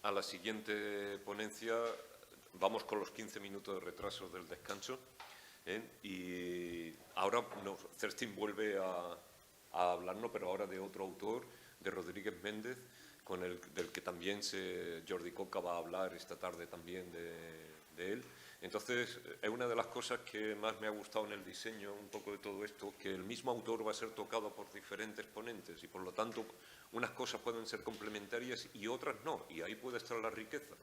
a la siguiente ponencia. Vamos con los 15 minutos de retraso del descanso. Y ahora Kerstin vuelve a hablarnos, pero ahora de otro autor, de Rodríguez Méndez, del que también Jordi Coca va a hablar esta tarde también de él. Entonces, es una de las cosas que más me ha gustado en el diseño, un poco de todo esto, que el mismo autor va a ser tocado por diferentes ponentes y, por lo tanto, unas cosas pueden ser complementarias y otras no, y ahí puede estar la riqueza.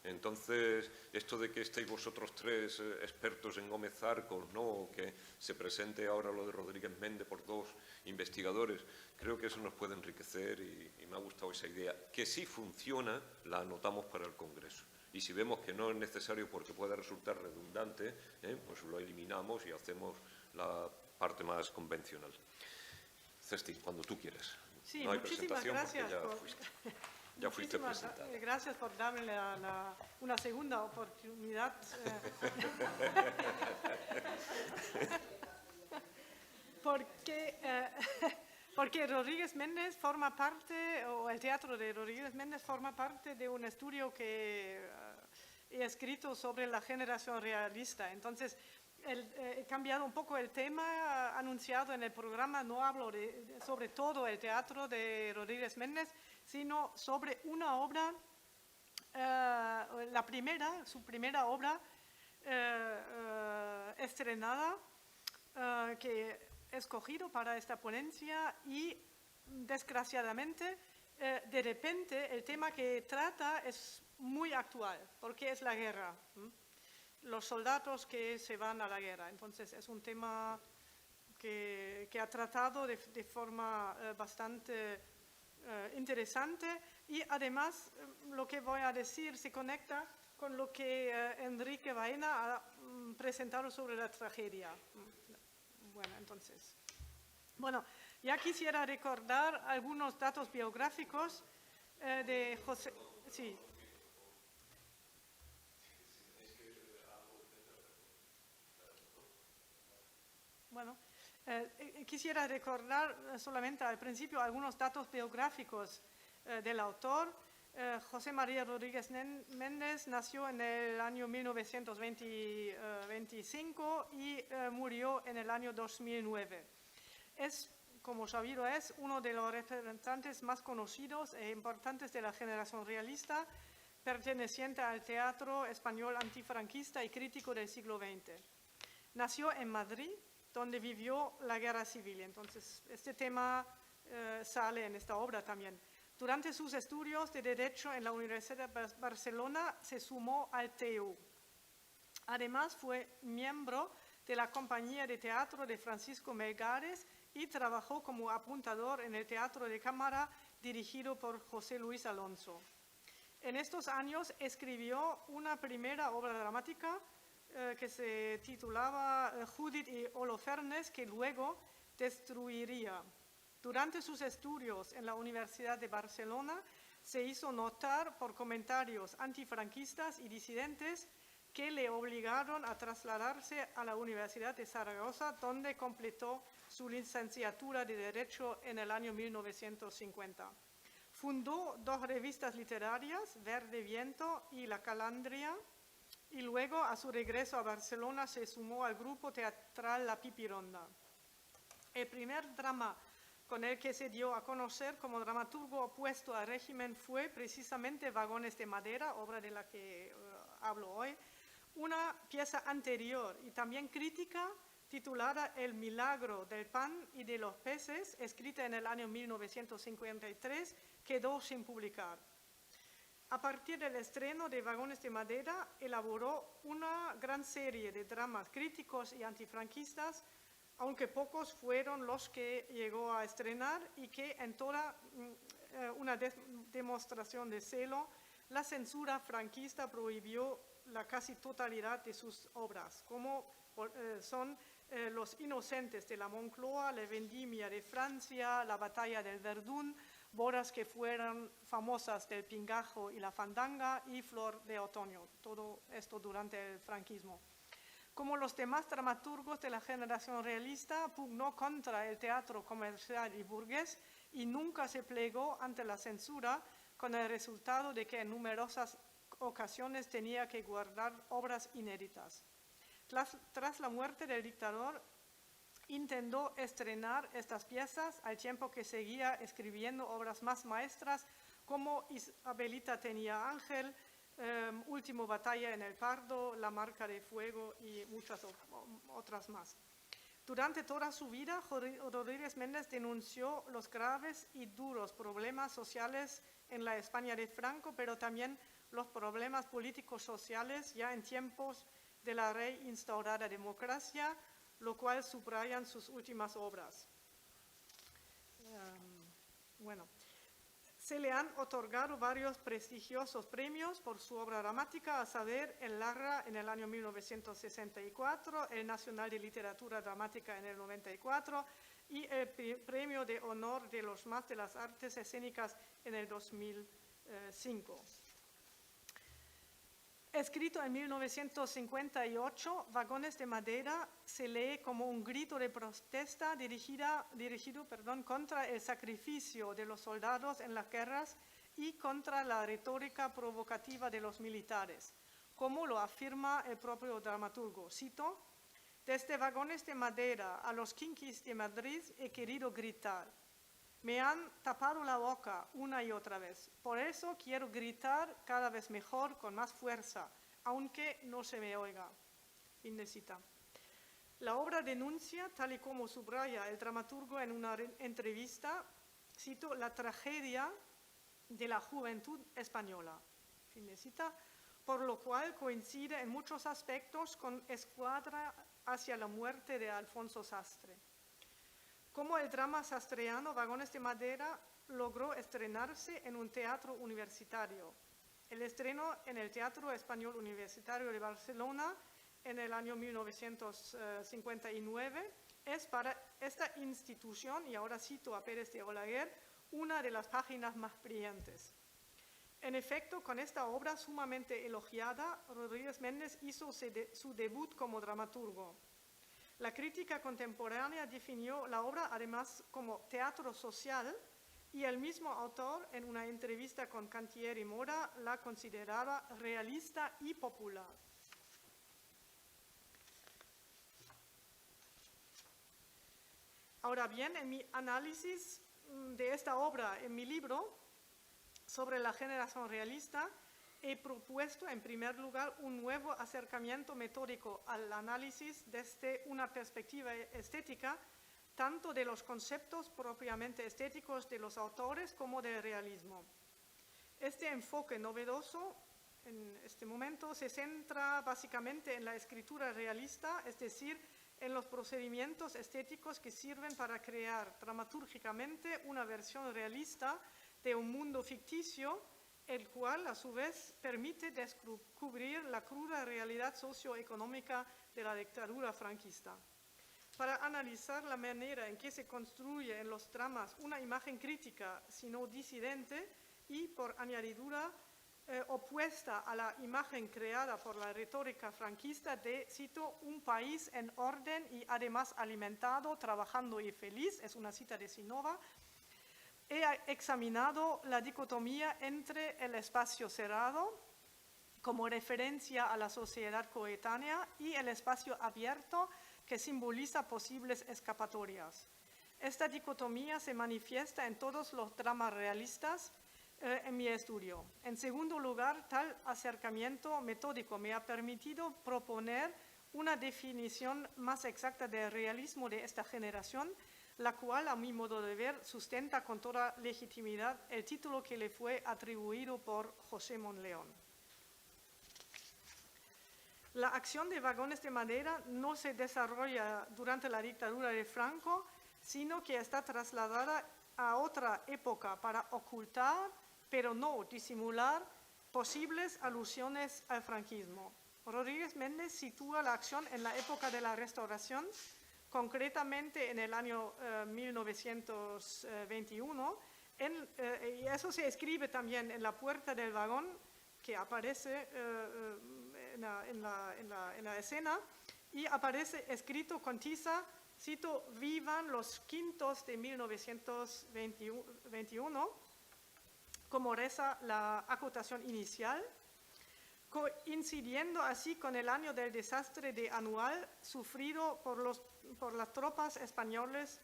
Entonces, esto de que estéis vosotros tres expertos en Gómez Arcos, ¿no?, o que se presente ahora lo de Rodríguez Méndez por dos investigadores, creo que eso nos puede enriquecer y me ha gustado esa idea. Que sí funciona, la anotamos para el Congreso. Y si vemos que no es necesario porque puede resultar redundante, pues lo eliminamos y hacemos la parte más convencional. Kerstin, cuando tú quieras. Sí, no hay muchísimas presentación gracias. porque ya fuiste presentada. Gracias por darme una segunda oportunidad. Porque Rodríguez Méndez forma parte, o el teatro de Rodríguez Méndez forma parte de un estudio que he escrito sobre la generación realista. Entonces, he cambiado un poco el tema anunciado en el programa. No hablo sobre todo el teatro de Rodríguez Méndez, sino sobre una obra, su primera obra estrenada, que he escogido para esta ponencia y, desgraciadamente, de repente el tema que trata es muy actual, porque es la guerra. Los soldados que se van a la guerra. Entonces, es un tema que ha tratado de forma bastante interesante y, además, lo que voy a decir se conecta con lo que Enrique Baena ha presentado sobre la tragedia. Bueno, entonces, ya quisiera recordar algunos datos biográficos de José. Sí. Bueno, quisiera recordar solamente al principio algunos datos biográficos del autor. José María Rodríguez Méndez nació en el año 1925 y murió en el año 2009. Como sabido, es uno de los representantes más conocidos e importantes de la generación realista, perteneciente al teatro español antifranquista y crítico del siglo XX. Nació en Madrid, donde vivió la guerra civil. Entonces, este tema sale en esta obra también. Durante sus estudios de Derecho en la Universidad de Barcelona, se sumó al TU. Además, fue miembro de la compañía de teatro de Francisco Melgares y trabajó como apuntador en el teatro de cámara dirigido por José Luis Alonso. En estos años escribió una primera obra dramática que se titulaba Judith y Holofernes, que luego destruiría. Durante sus estudios en la Universidad de Barcelona, se hizo notar por comentarios antifranquistas y disidentes que le obligaron a trasladarse a la Universidad de Zaragoza, donde completó su licenciatura de Derecho en el año 1950. Fundó dos revistas literarias, Verde Viento y La Calandria, y luego, a su regreso a Barcelona, se sumó al grupo teatral La Pipironda. El primer drama con el que se dio a conocer como dramaturgo opuesto al régimen fue precisamente Vagones de Madera, obra de la que hablo hoy, una pieza anterior y también crítica titulada El milagro del pan y de los peces, escrita en el año 1953, quedó sin publicar. A partir del estreno de Vagones de Madera, elaboró una gran serie de dramas críticos y antifranquistas, aunque pocos fueron los que llegó a estrenar, y que en toda una demostración de celo, la censura franquista prohibió la casi totalidad de sus obras, como son Los Inocentes de la Moncloa, La Vendimia de Francia, La Batalla del Verdún, Bodas que fueran famosas del Pingajo y la Fandanga y Flor de Otoño. Todo esto durante el franquismo. Como los demás dramaturgos de la generación realista, pugnó contra el teatro comercial y burgués y nunca se plegó ante la censura, con el resultado de que en numerosas ocasiones tenía que guardar obras inéditas. Tras la muerte del dictador, intentó estrenar estas piezas al tiempo que seguía escribiendo obras más maestras como Isabelita tenía ángel, Último batalla en el Pardo, La marca de fuego y muchas otras más. Durante toda su vida, Rodríguez Méndez denunció los graves y duros problemas sociales en la España de Franco, pero también los problemas políticos sociales ya en tiempos de la reinstaurada democracia, lo cual subrayan sus últimas obras. Se le han otorgado varios prestigiosos premios por su obra dramática, a saber, el Larra en el año 1964, el Nacional de Literatura Dramática en el 94 y el Premio de Honor de los Más de las Artes Escénicas en el 2005. Escrito en 1958, Vagones de Madera se lee como un grito de protesta dirigido contra el sacrificio de los soldados en las guerras y contra la retórica provocativa de los militares, como lo afirma el propio dramaturgo. Cito: «Desde Vagones de Madera a los Quinquis de Madrid he querido gritar. Me han tapado la boca una y otra vez. Por eso quiero gritar cada vez mejor, con más fuerza, aunque no se me oiga». Fin de cita. La obra denuncia, tal y como subraya el dramaturgo en una entrevista, cito, la tragedia de la juventud española. Fin de cita. Por lo cual coincide en muchos aspectos con Escuadra hacia la muerte de Alfonso Sastre. Como el drama sastreano, Vagones de Madera logró estrenarse en un teatro universitario. El estreno en el Teatro Español Universitario de Barcelona en el año 1959 es para esta institución, y ahora cito a Pérez de Olaguer, una de las páginas más brillantes. En efecto, con esta obra sumamente elogiada, Rodríguez Méndez hizo su debut como dramaturgo. La crítica contemporánea definió la obra además como teatro social y el mismo autor, en una entrevista con Cantieri Mora, la consideraba realista y popular. Ahora bien, en mi análisis de esta obra, en mi libro sobre la generación realista, he propuesto en primer lugar un nuevo acercamiento metódico al análisis desde una perspectiva estética, tanto de los conceptos propiamente estéticos de los autores como del realismo. Este enfoque novedoso en este momento se centra básicamente en la escritura realista, es decir, en los procedimientos estéticos que sirven para crear dramatúrgicamente una versión realista de un mundo ficticio, el cual a su vez permite descubrir la cruda realidad socioeconómica de la dictadura franquista. Para analizar la manera en que se construye en los dramas una imagen crítica, sino disidente, y por añadidura opuesta a la imagen creada por la retórica franquista de, cito, un país en orden y además alimentado, trabajando y feliz, es una cita de Sinova, he examinado la dicotomía entre el espacio cerrado, como referencia a la sociedad coetánea, y el espacio abierto, que simboliza posibles escapatorias. Esta dicotomía se manifiesta en todos los dramas realistas en mi estudio. En segundo lugar, tal acercamiento metódico me ha permitido proponer una definición más exacta del realismo de esta generación, la cual, a mi modo de ver, sustenta con toda legitimidad el título que le fue atribuido por José Monleón. La acción de Vagones de Madera no se desarrolla durante la dictadura de Franco, sino que está trasladada a otra época para ocultar, pero no disimular, posibles alusiones al franquismo. Rodríguez Méndez sitúa la acción en la época de la Restauración, concretamente en el año 1921, y eso se escribe también en la puerta del vagón que aparece en la escena, y aparece escrito con tiza, cito, «Vivan los quintos de 1921», como reza la acotación inicial, coincidiendo así con el año del desastre de Anual sufrido por las tropas españolas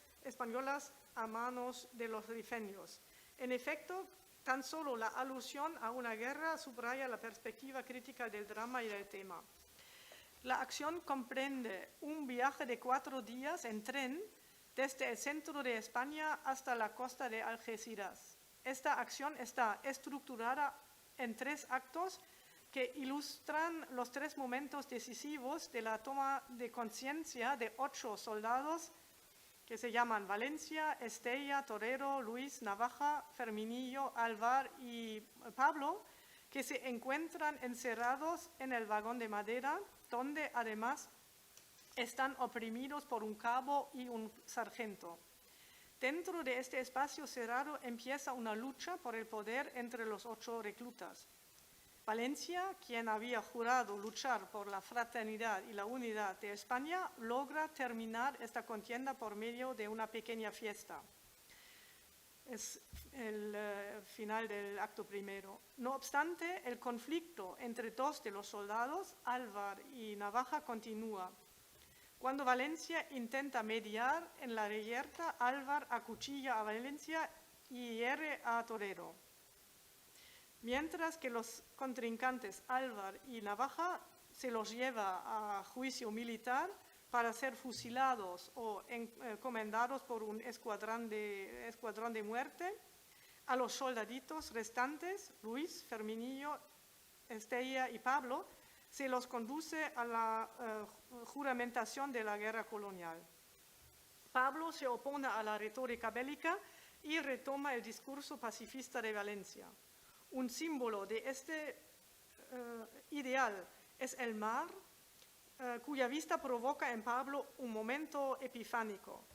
a manos de los rifeños. En efecto, tan solo la alusión a una guerra subraya la perspectiva crítica del drama y del tema. La acción comprende un viaje de 4 días en tren desde el centro de España hasta la costa de Algeciras. Esta acción está estructurada en 3 actos que ilustran los 3 momentos decisivos de la toma de conciencia de 8 soldados que se llaman Valencia, Estella, Torero, Luis, Navaja, Ferminillo, Álvar y Pablo, que se encuentran encerrados en el vagón de madera, donde además están oprimidos por un cabo y un sargento. Dentro de este espacio cerrado empieza una lucha por el poder entre los 8 reclutas. Valencia, quien había jurado luchar por la fraternidad y la unidad de España, logra terminar esta contienda por medio de una pequeña fiesta. Es el final del acto primero. No obstante, el conflicto entre 2 de los soldados, Álvar y Navaja, continúa. Cuando Valencia intenta mediar en la reyerta, Álvar acuchilla a Valencia y hiere a Torero. Mientras que los contrincantes Álvar y Navaja se los lleva a juicio militar para ser fusilados o encomendados por un escuadrón de muerte. A los soldaditos restantes, Luis, Ferminillo, Estella y Pablo, se los conduce a la juramentación de la guerra colonial. Pablo se opone a la retórica bélica y retoma el discurso pacifista de Valencia. Un símbolo de este ideal es el mar, cuya vista provoca en Pablo un momento epifánico.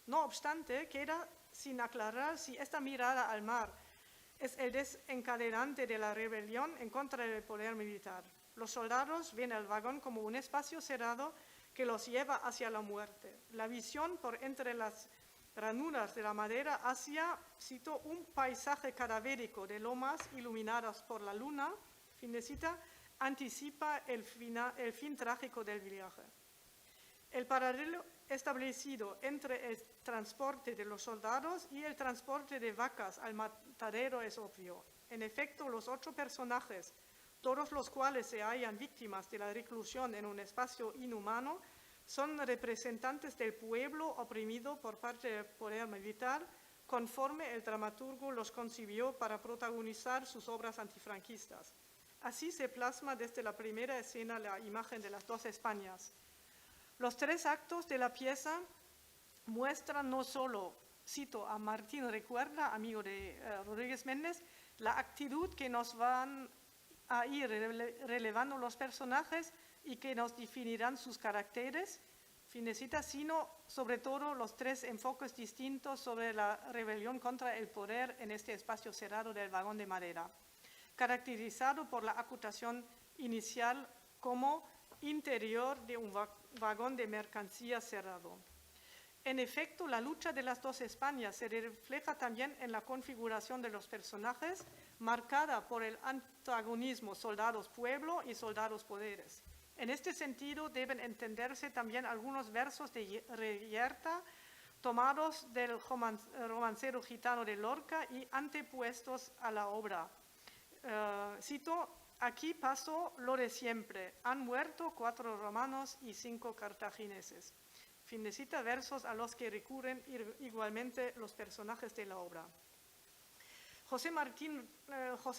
No obstante, queda sin aclarar si esta mirada al mar es el desencadenante de la rebelión en contra del poder militar. Los soldados ven el vagón como un espacio cerrado que los lleva hacia la muerte. La visión por entre las ranuras de la madera hacia, cito, un paisaje cadavérico de lomas iluminadas por la luna, fin de cita, anticipa el fin trágico del viaje. El paralelo establecido entre el transporte de los soldados y el transporte de vacas al matadero es obvio. En efecto, los 8 personajes, todos los cuales se hallan víctimas de la reclusión en un espacio inhumano, son representantes del pueblo oprimido por parte del poder militar, conforme el dramaturgo los concibió para protagonizar sus obras antifranquistas. Así se plasma desde la primera escena la imagen de las 2 Españas. Los 3 actos de la pieza muestran no solo, cito a Martín Recuerda, amigo de Rodríguez Méndez, la actitud que nos van a ir relevando los personajes y que nos definirán sus caracteres, fin de cita, sino sobre todo los 3 enfoques distintos sobre la rebelión contra el poder en este espacio cerrado del vagón de madera, caracterizado por la acotación inicial como interior de un vagón de mercancía cerrado. En efecto, la lucha de las 2 Españas se refleja también en la configuración de los personajes, marcada por el antagonismo soldados-pueblo y soldados-poderes. En este sentido, deben entenderse también algunos versos de Reyerta, tomados del romancero gitano de Lorca y antepuestos a la obra. Cito, aquí pasó lo de siempre, han muerto 4 romanos y 5 cartagineses. Fin de cita, versos a los que recurren igualmente los personajes de la obra. José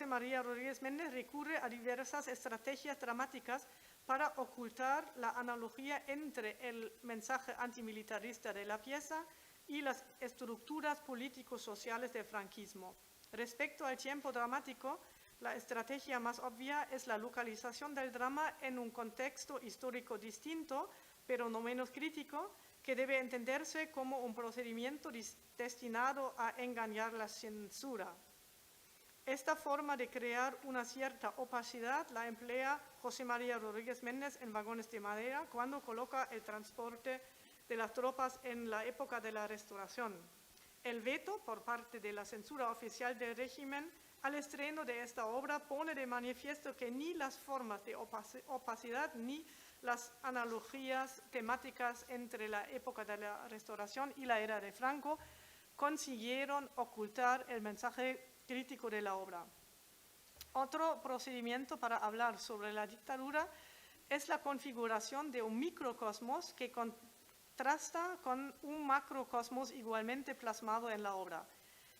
María Rodríguez Méndez recurre a diversas estrategias dramáticas para ocultar la analogía entre el mensaje antimilitarista de la pieza y las estructuras político-sociales del franquismo. Respecto al tiempo dramático, la estrategia más obvia es la localización del drama en un contexto histórico distinto, pero no menos crítico, que debe entenderse como un procedimiento destinado a engañar la censura. Esta forma de crear una cierta opacidad la emplea José María Rodríguez Méndez en Vagones de madera cuando coloca el transporte de las tropas en la época de la Restauración. El veto por parte de la censura oficial del régimen al estreno de esta obra pone de manifiesto que ni las formas de opacidad ni las analogías temáticas entre la época de la Restauración y la era de Franco consiguieron ocultar el mensaje crítico de la obra. Otro procedimiento para hablar sobre la dictadura es la configuración de un microcosmos que contrasta con un macrocosmos igualmente plasmado en la obra.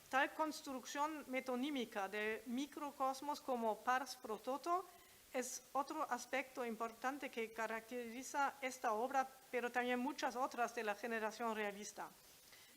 Tal construcción metonímica del microcosmos como pars pro toto es otro aspecto importante que caracteriza esta obra, pero también muchas otras de la generación realista.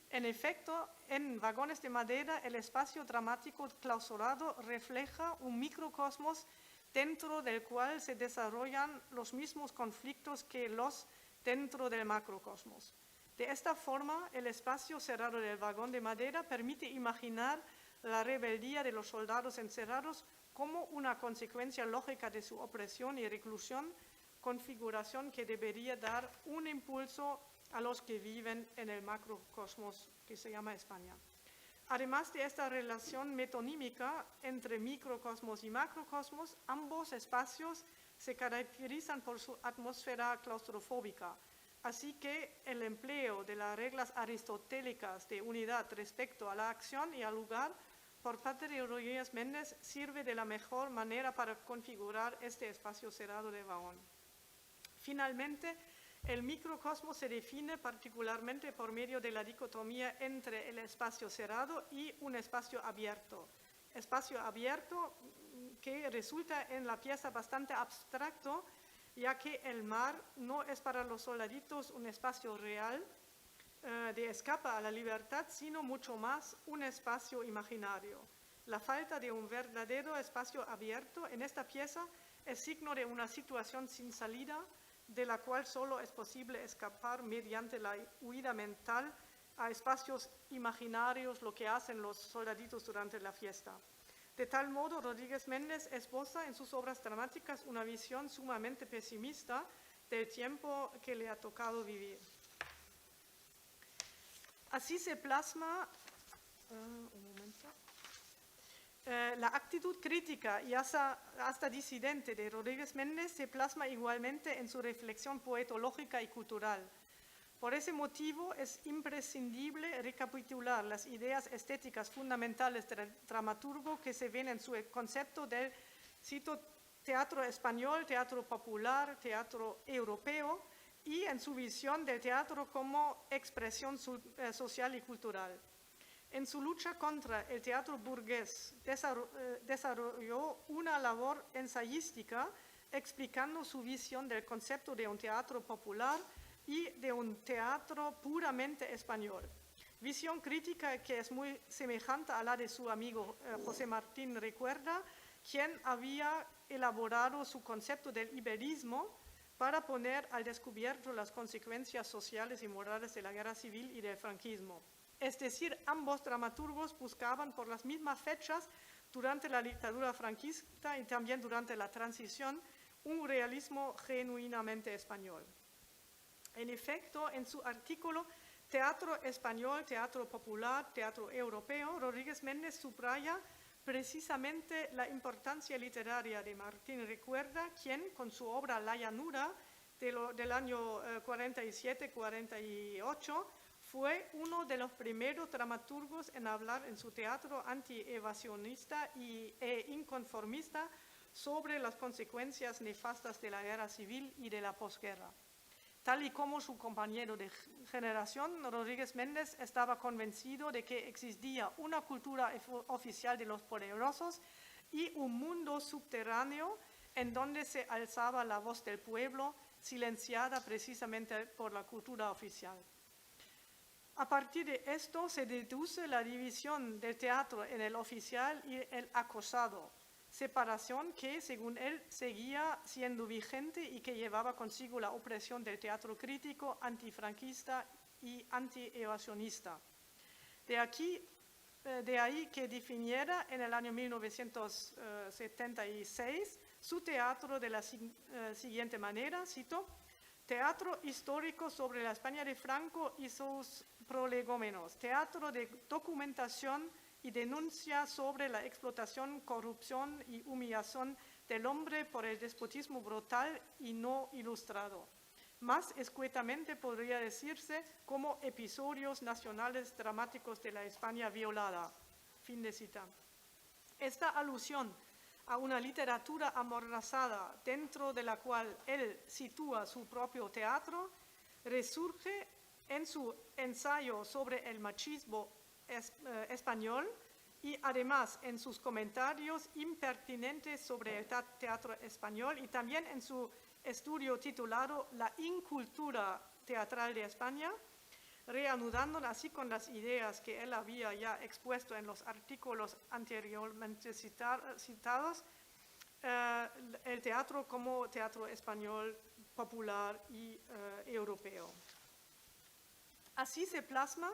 En efecto, en Vagones de Madera, el espacio dramático clausurado refleja un microcosmos dentro del cual se desarrollan los mismos conflictos que los dentro del macrocosmos. De esta forma, el espacio cerrado del vagón de madera permite imaginar la rebeldía de los soldados encerrados como una consecuencia lógica de su opresión y reclusión, configuración que debería dar un impulso a los que viven en el macrocosmos que se llama España. Además de esta relación metonímica entre microcosmos y macrocosmos, ambos espacios se caracterizan por su atmósfera claustrofóbica, así que el empleo de las reglas aristotélicas de unidad respecto a la acción y al lugar por parte de Rodríguez Méndez sirve de la mejor manera para configurar este espacio cerrado de vagón. Finalmente, el microcosmos se define particularmente por medio de la dicotomía entre el espacio cerrado y un espacio abierto. Espacio abierto que resulta en la pieza bastante abstracto, ya que el mar no es para los soldaditos un espacio real de escape a la libertad, sino mucho más un espacio imaginario. La falta de un verdadero espacio abierto en esta pieza es signo de una situación sin salida, de la cual solo es posible escapar mediante la huida mental a espacios imaginarios, lo que hacen los soldaditos durante la fiesta. De tal modo, Rodríguez Méndez esboza en sus obras dramáticas una visión sumamente pesimista del tiempo que le ha tocado vivir. Así se plasma la actitud crítica y hasta disidente de Rodríguez Méndez se plasma igualmente en su reflexión poetológica y cultural. Por ese motivo es imprescindible recapitular las ideas estéticas fundamentales del dramaturgo que se ven en su concepto del, cito, teatro español, teatro popular, teatro europeo, y en su visión del teatro como expresión social y cultural. En su lucha contra el teatro burgués, desarrolló una labor ensayística explicando su visión del concepto de un teatro popular y de un teatro puramente español. Visión crítica que es muy semejante a la de su amigo José Martín Recuerda, quien había elaborado su concepto del iberismo para poner al descubierto las consecuencias sociales y morales de la guerra civil y del franquismo. Es decir, ambos dramaturgos buscaban por las mismas fechas durante la dictadura franquista y también durante la transición un realismo genuinamente español. En efecto, en su artículo Teatro Español, Teatro Popular, Teatro Europeo, Rodríguez Méndez subraya precisamente la importancia literaria de Martín Recuerda, quien con su obra La Llanura del año 47-48 fue uno de los primeros dramaturgos en hablar en su teatro anti-evasionista e inconformista sobre las consecuencias nefastas de la guerra civil y de la posguerra. Tal y como su compañero de generación, Rodríguez Méndez estaba convencido de que existía una cultura oficial de los poderosos y un mundo subterráneo en donde se alzaba la voz del pueblo, silenciada precisamente por la cultura oficial. A partir de esto se deduce la división del teatro en el oficial y el acosado, separación que, según él, seguía siendo vigente y que llevaba consigo la opresión del teatro crítico, antifranquista y antievasionista. De ahí que definiera en el año 1976 su teatro de la siguiente manera, cito, teatro histórico sobre la España de Franco y sus prolegómenos, teatro de documentación y denuncia sobre la explotación, corrupción y humillación del hombre por el despotismo brutal y no ilustrado. Más escuetamente podría decirse como episodios nacionales dramáticos de la España violada. Fin de cita. Esta alusión a una literatura amordazada dentro de la cual él sitúa su propio teatro resurge en su ensayo sobre el machismo español y además en sus comentarios impertinentes sobre el teatro español y también en su estudio titulado La incultura teatral de España, reanudando así con las ideas que él había ya expuesto en los artículos anteriormente citados, el teatro como teatro español popular y europeo. Así se plasma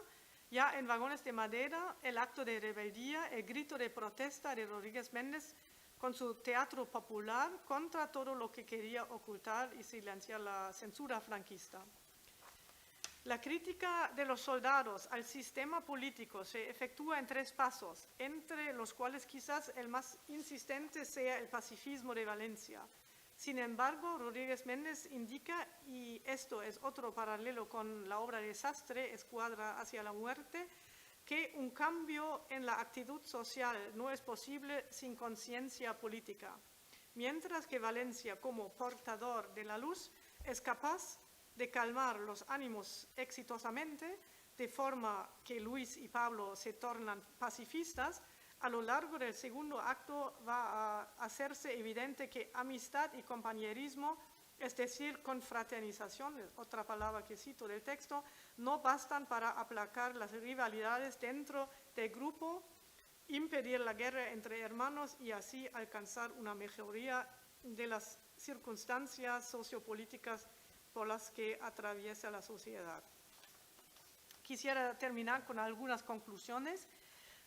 ya en Vagones de Madera el acto de rebeldía, el grito de protesta de Rodríguez Méndez con su teatro popular contra todo lo que quería ocultar y silenciar la censura franquista. La crítica de los soldados al sistema político se efectúa en 3 pasos, entre los cuales quizás el más insistente sea el pacifismo de Valencia. Sin embargo, Rodríguez Méndez indica, y esto es otro paralelo con la obra de Sastre, Escuadra hacia la muerte, que un cambio en la actitud social no es posible sin conciencia política, mientras que Valencia, como portador de la luz, es capaz de calmar los ánimos exitosamente, de forma que Luis y Pablo se tornan pacifistas. A lo largo del segundo acto va a hacerse evidente que amistad y compañerismo, es decir, confraternización, otra palabra que cito del texto, no bastan para aplacar las rivalidades dentro del grupo, impedir la guerra entre hermanos y así alcanzar una mejoría de las circunstancias sociopolíticas por las que atraviesa la sociedad. Quisiera terminar con algunas conclusiones.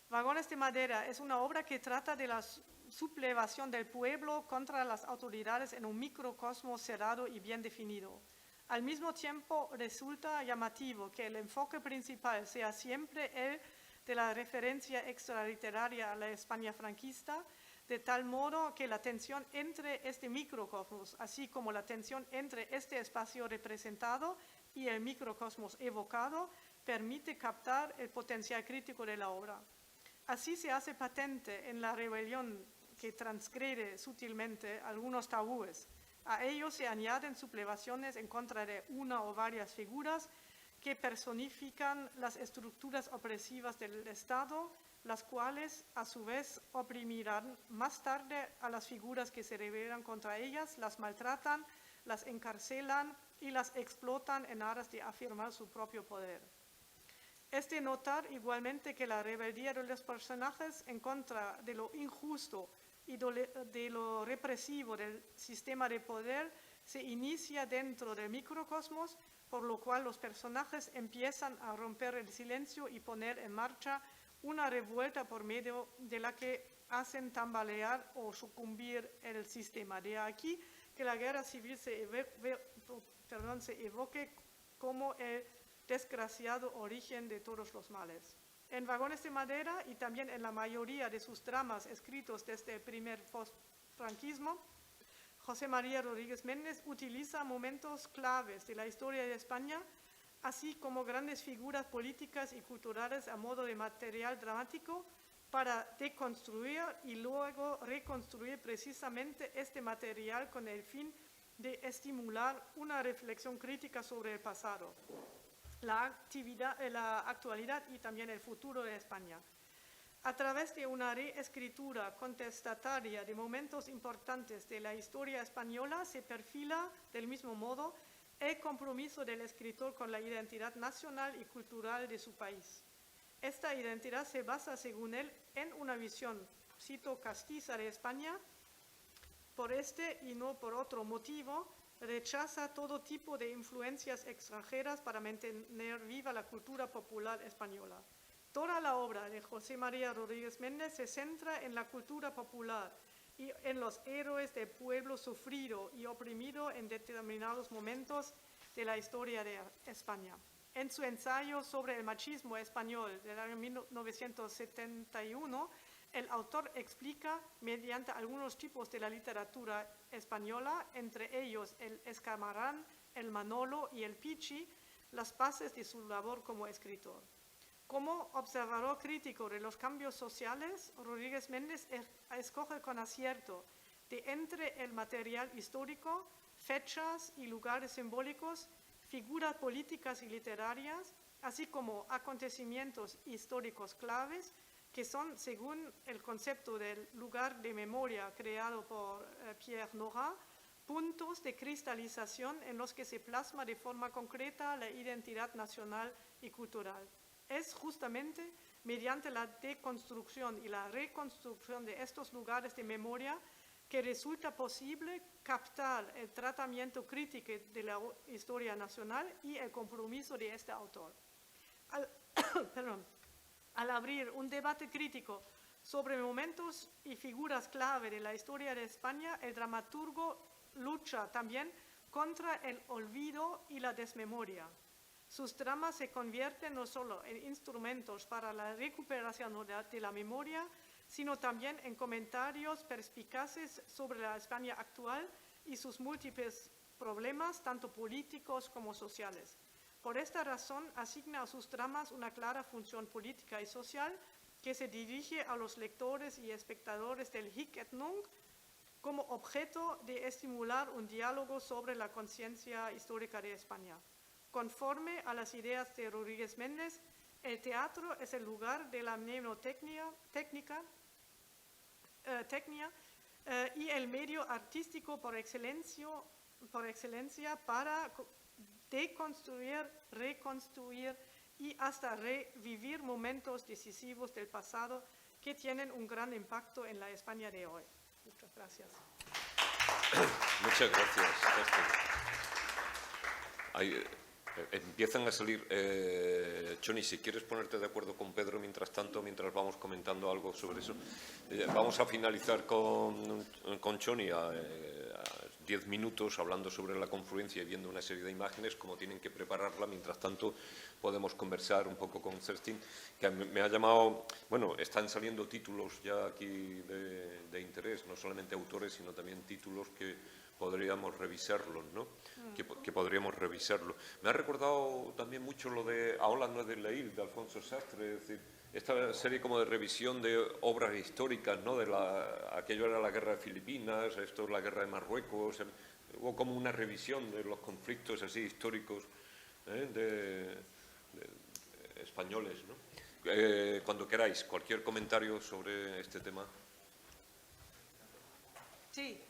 Vagones de Madera es una obra que trata de la sublevación del pueblo contra las autoridades en un microcosmos cerrado y bien definido. Al mismo tiempo, resulta llamativo que el enfoque principal sea siempre el de la referencia extraliteraria a la España franquista, de tal modo que la tensión entre este microcosmos, así como la tensión entre este espacio representado y el microcosmos evocado, permite captar el potencial crítico de la obra. Así se hace patente en la rebelión que transgrede sutilmente algunos tabúes. A ellos se añaden sublevaciones en contra de una o varias figuras que personifican las estructuras opresivas del Estado, las cuales a su vez oprimirán más tarde a las figuras que se rebelan contra ellas, las maltratan, las encarcelan y las explotan en aras de afirmar su propio poder. Es de notar igualmente que la rebeldía de los personajes en contra de lo injusto y de lo represivo del sistema de poder se inicia dentro del microcosmos, por lo cual los personajes empiezan a romper el silencio y poner en marcha una revuelta por medio de la que hacen tambalear o sucumbir el sistema. De aquí que la guerra civil se evoque como el desgraciado origen de todos los males. En Vagones de Madera y también en la mayoría de sus dramas escritos desde el primer postfranquismo, José María Rodríguez Méndez utiliza momentos claves de la historia de España, así como grandes figuras políticas y culturales a modo de material dramático para deconstruir y luego reconstruir precisamente este material con el fin de estimular una reflexión crítica sobre el pasado, la actualidad y también el futuro de España. A través de una reescritura contestataria de momentos importantes de la historia española se perfila del mismo modo el compromiso del escritor con la identidad nacional y cultural de su país. Esta identidad se basa, según él, en una visión, cito, castiza de España. Por este y no por otro motivo, rechaza todo tipo de influencias extranjeras para mantener viva la cultura popular española. Toda la obra de José María Rodríguez Méndez se centra en la cultura popular y en los héroes del pueblo sufrido y oprimido en determinados momentos de la historia de España. En su ensayo sobre el machismo español del año 1971, el autor explica, mediante algunos tipos de la literatura española, entre ellos el Escamarán, el Manolo y el Pichi, las bases de su labor como escritor. Como observador crítico de los cambios sociales, Rodríguez Méndez escoge con acierto de entre el material histórico, fechas y lugares simbólicos, figuras políticas y literarias, así como acontecimientos históricos claves que son, según el concepto del lugar de memoria creado por Pierre Nora, puntos de cristalización en los que se plasma de forma concreta la identidad nacional y cultural. Es justamente mediante la deconstrucción y la reconstrucción de estos lugares de memoria que resulta posible captar el tratamiento crítico de la historia nacional y el compromiso de este autor. Al abrir un debate crítico sobre momentos y figuras clave de la historia de España, el dramaturgo lucha también contra el olvido y la desmemoria. Sus dramas se convierten no solo en instrumentos para la recuperación de la memoria, sino también en comentarios perspicaces sobre la España actual y sus múltiples problemas, tanto políticos como sociales. Por esta razón, asigna a sus dramas una clara función política y social que se dirige a los lectores y espectadores del Hic et Nunc como objeto de estimular un diálogo sobre la conciencia histórica de España. Conforme a las ideas de Rodríguez Méndez, el teatro es el lugar de la mnemotecnia y el medio artístico por excelencia para deconstruir, reconstruir y hasta revivir momentos decisivos del pasado que tienen un gran impacto en la España de hoy. Muchas gracias. Muchas gracias, empiezan a salir. Choni, si quieres ponerte de acuerdo con Pedro mientras tanto, mientras vamos comentando algo sobre eso. Vamos a finalizar con Choni a 10 minutos hablando sobre la confluencia y viendo una serie de imágenes, como tienen que prepararla. Mientras tanto, podemos conversar un poco con Kerstin, que me ha llamado. Bueno, están saliendo títulos ya aquí de interés, no solamente autores, sino también títulos que podríamos revisarlos, ¿no? Que podríamos revisarlo. Me ha recordado también mucho lo de Aola no es de Leil, de Alfonso Sastre, es decir, esta serie como de revisión de obras históricas, ¿no? Aquello era la guerra de Filipinas, esto es la guerra de Marruecos, hubo como una revisión de los conflictos así históricos españoles, ¿no? Cuando queráis, cualquier comentario sobre este tema. Sí.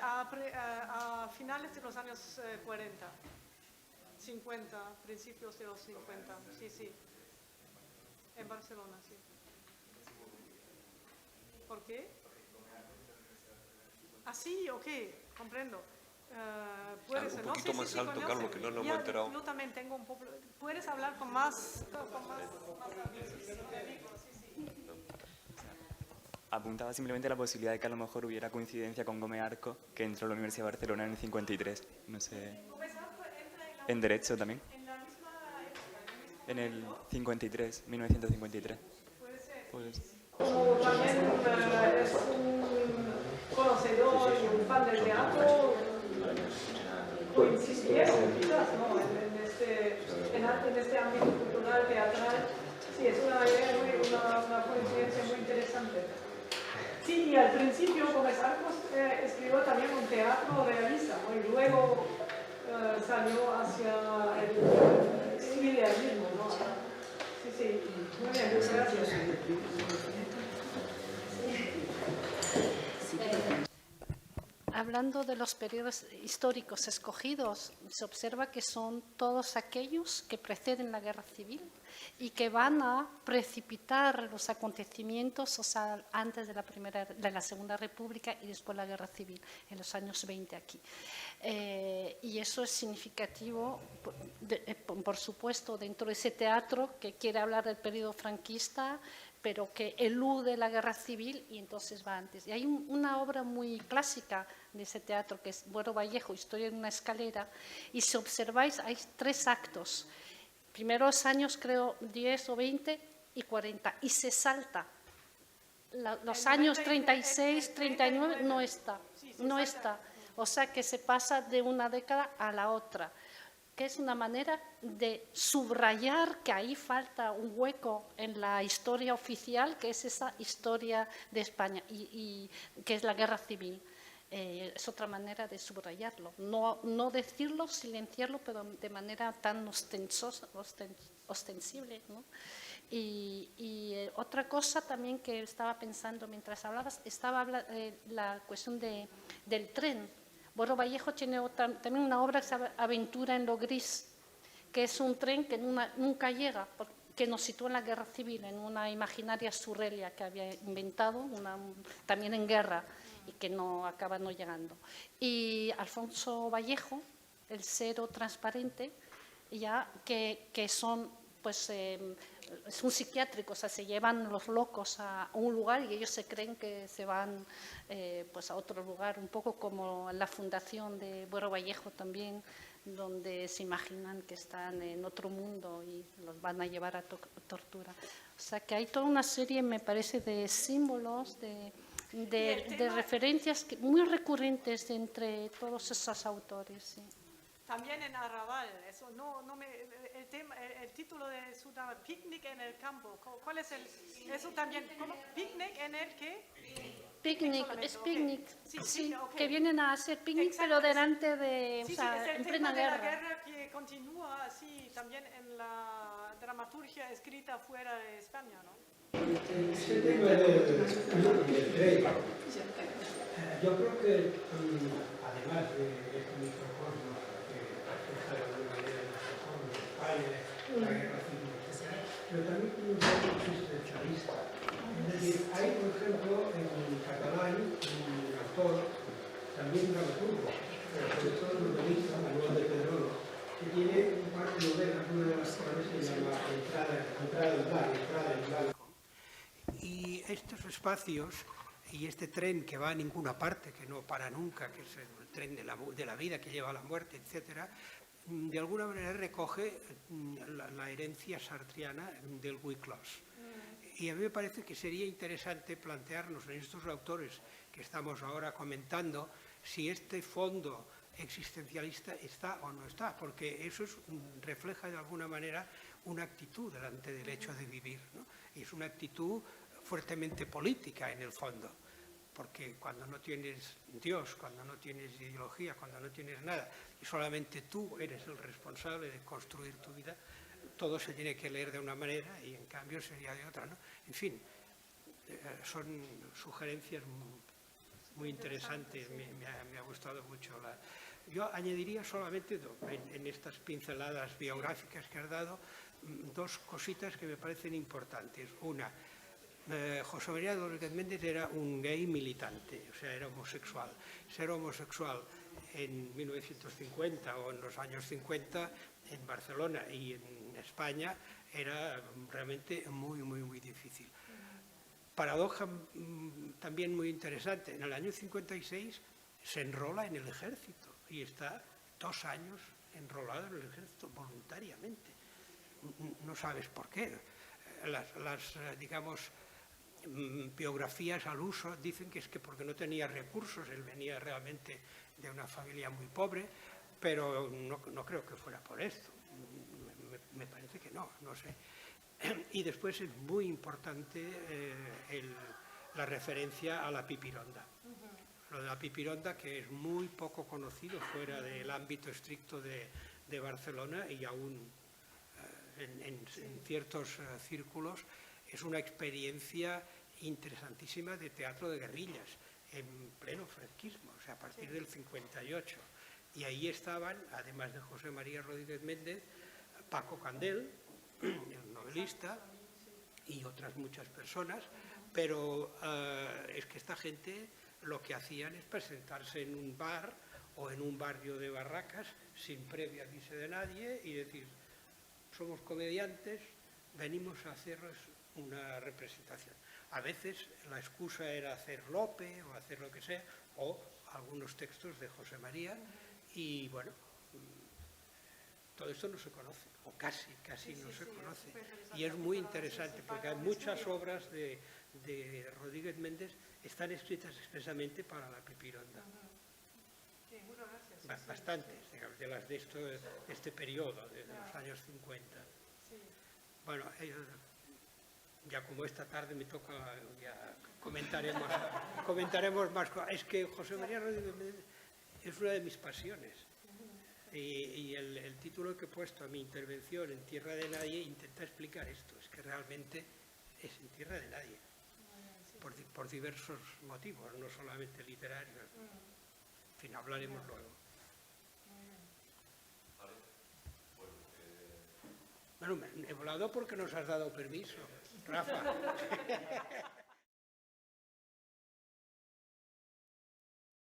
A finales de los años 40, 50, principios de los 50, sí. En Barcelona, sí. ¿Por qué? Ah, sí, ok, comprendo. ¿Puedes, un poquito más alto, Carlos, que no nos hemos enterado. Yo también tengo un poco. ¿Puedes hablar con más Apuntaba simplemente la posibilidad de que a lo mejor hubiera coincidencia con Gómez Arco, que entró a la Universidad de Barcelona en el 53. No sé. En Derecho también. En el 53, 1953. Puede ser. Pues, como también es un conocedor y un fan del teatro, coincidieron quizás, ¿no? en este ámbito cultural, teatral. Sí, es una coincidencia muy interesante. Sí, y al principio Gómez Arcos escribió también un teatro realista, ¿no? Y luego salió hacia el idealismo, ¿no? Sí, muy bien, gracias. Hablando de los periodos históricos escogidos, se observa que son todos aquellos que preceden la Guerra Civil y que van a precipitar los acontecimientos, o sea, antes de la Segunda República y después la Guerra Civil, en los años 20 aquí. Y eso es significativo, por supuesto, dentro de ese teatro que quiere hablar del periodo franquista, pero que elude la guerra civil y entonces va antes. Y hay una obra muy clásica de ese teatro que es Buero Vallejo, Historia en una escalera, y si observáis hay 3 actos, primeros años creo 10 o 20 y 40, y se salta. Los años 36, 39 no está, no está. O sea que se pasa de una década a la otra, que es una manera de subrayar que ahí falta un hueco en la historia oficial, que es esa historia de España, y que es la guerra civil. Es otra manera de subrayarlo, no decirlo, silenciarlo, pero de manera tan ostensible, ¿no? Y otra cosa también que estaba pensando mientras hablabas, la cuestión del tren. Buero Vallejo tiene también una obra que se llama Aventura en lo gris, que es un tren que nunca llega, que nos sitúa en la guerra civil, en una imaginaria surrelia que había inventado, también en guerra, y que no acaba no llegando. Y Alfonso Vallejo, el cero transparente, ya que son, pues, es un psiquiátrico, o sea, se llevan los locos a un lugar y ellos se creen que se van pues a otro lugar, un poco como la fundación de Buero Vallejo también, donde se imaginan que están en otro mundo y los van a llevar a tortura. O sea, que hay toda una serie, me parece, de símbolos, de referencias muy recurrentes entre todos esos autores. Sí. También en Arrabal, eso el título de su tema, Picnic en el campo. ¿Cuál es eso también? ¿Cómo? ¿Picnic en el qué? Picnic, es picnic, okay. sí, okay. Que vienen a hacer picnic, pero delante de, sí, o sea, es el en tema plena de guerra. la guerra que continúa así también en la dramaturgia escrita fuera de España, ¿no? Este tema del tren, yo creo que además de este microcosmos que refleja de alguna manera el microcosmos de España, la guerra civil, etc., pero también tiene un poco existencialista. Es decir, hay, por ejemplo, en catalán un autor, también dramaturgo, pero sobre todo novelista, Manuel de Pedrolo, que tiene un par de novelas, una de las cuales se llama Entrada en Blanco. Y estos espacios y este tren que va a ninguna parte, que no para nunca, que es el tren de la vida que lleva a la muerte, etcétera, de alguna manera recoge la herencia sartriana del Wicklows. Y a mí me parece que sería interesante plantearnos en estos autores que estamos ahora comentando si este fondo existencialista está o no está, porque eso refleja de alguna manera una actitud delante del hecho de vivir, ¿no? Y es una actitud fuertemente política en el fondo, porque cuando no tienes Dios, cuando no tienes ideología, cuando no tienes nada, y solamente tú eres el responsable de construir tu vida, todo se tiene que leer de una manera y en cambio sería de otra, ¿no? En fin, son sugerencias muy interesantes, me ha gustado mucho. Yo añadiría solamente en estas pinceladas biográficas que has dado, 2 cositas que me parecen importantes. Una, José María Rodríguez Méndez era un gay militante, o sea, era homosexual. Ser homosexual en 1950 o en los años 50 en Barcelona y en España era realmente muy, muy, muy difícil. Paradoja también muy interesante, en el año 56 se enrola en el ejército y está 2 años enrolado en el ejército voluntariamente. No sabes por qué. Las digamos, biografías al uso dicen que es que porque no tenía recursos, él venía realmente de una familia muy pobre, pero no creo que fuera por esto. Me parece que no sé. Y después es muy importante la referencia a la pipironda. Lo de la pipironda, que es muy poco conocido fuera del ámbito estricto de Barcelona y aún en ciertos círculos, es una experiencia interesantísima de teatro de guerrillas, en pleno franquismo, o sea, a partir del 58. Y ahí estaban, además de José María Rodríguez Méndez, Paco Candel, el novelista, y otras muchas personas, pero es que esta gente lo que hacían es presentarse en un bar o en un barrio de barracas sin previo aviso de nadie y decir, somos comediantes, venimos a haceros una representación. A veces la excusa era hacer Lope o hacer lo que sea, o algunos textos de José María, y bueno, todo esto no se conoce, o casi no se conoce. Y es muy interesante, porque hay muchas obras de Rodríguez Méndez están escritas expresamente para la pipironda. Sí, muchas gracias. Bastantes, digamos, de las de este periodo, de los años 50. Sí. Bueno, ya como esta tarde me toca, ya comentaremos más cosas. Es que José María Rodríguez Méndez es una de mis pasiones. Y el título que he puesto a mi intervención, En tierra de nadie, intenta explicar esto. Es que realmente es en tierra de nadie. Por diversos motivos, no solamente literarios. En fin, hablaremos luego. Bueno, he hablado porque nos has dado permiso, Rafa.